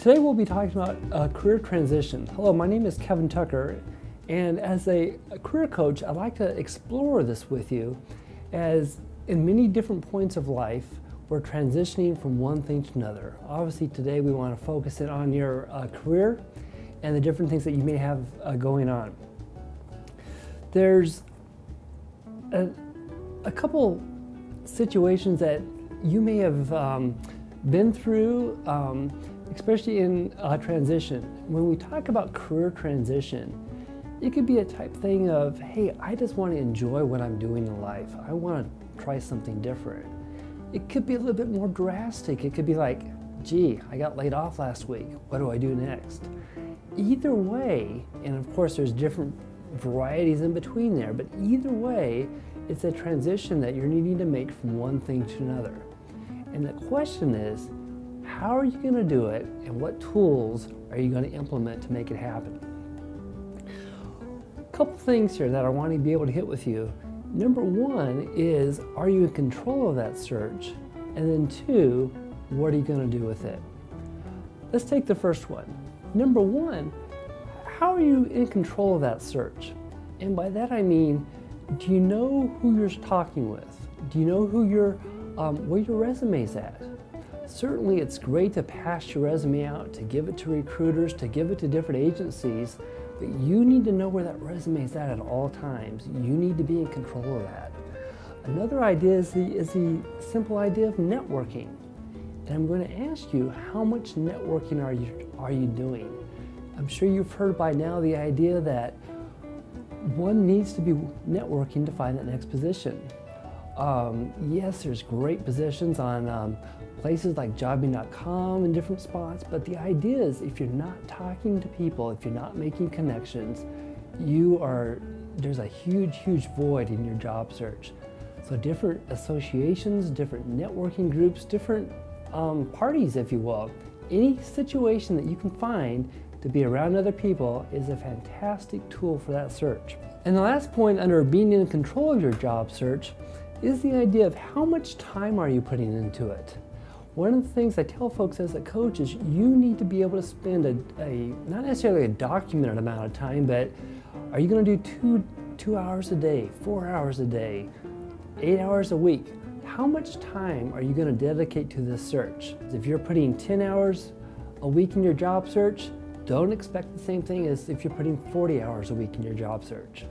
Today we'll be talking about career transition. Hello, my name is Kevin Tucker, and as a career coach, I'd like to explore this with you, as in many different points of life, we're transitioning from one thing to another. Obviously today we want to focus in on your career and the different things that you may have going on. There's a couple situations that you may have been through, especially in transition. When we talk about career transition, it could be a type thing of, hey, I just want to enjoy what I'm doing in life. I want to try something different. It could be a little bit more drastic. It could be like, gee, I got laid off last week. What do I do next? Either way, and of course there's different varieties in between there, but either way, it's a transition that you're needing to make from one thing to another. And the question is, how are you going to do it, and what tools are you going to implement to make it happen? A couple things here that I want to be able to hit with you. Number one is, are you in control of that search? And then two, what are you going to do with it? Let's take the first one. Number one, how are you in control of that search? And by that I mean, do you know who you're talking with? Do you know who where your resume's at? Certainly it's great to pass your resume out, to give it to recruiters, to give it to different agencies, but you need to know where that resume is at all times. You need to be in control of that. Another idea is the simple idea of networking. And I'm going to ask you, how much networking are you doing? I'm sure you've heard by now the idea that one needs to be networking to find that next position. Yes, there's great positions on places like jobbing.com and different spots, but the idea is, if you're not talking to people, if you're not making connections, there's a huge void in your job search. So different associations, different networking groups, different parties, if you will, any situation that you can find to be around other people is a fantastic tool for that search. And the last point under being in control of your job search is the idea of how much time are you putting into it. One of the things I tell folks as a coach is you need to be able to spend not necessarily a documented amount of time, but are you going to do two hours a day, 4 hours a day, 8 hours a week? How much time are you going to dedicate to this search? If you're putting 10 hours a week in your job search, don't expect the same thing as if you're putting 40 hours a week in your job search.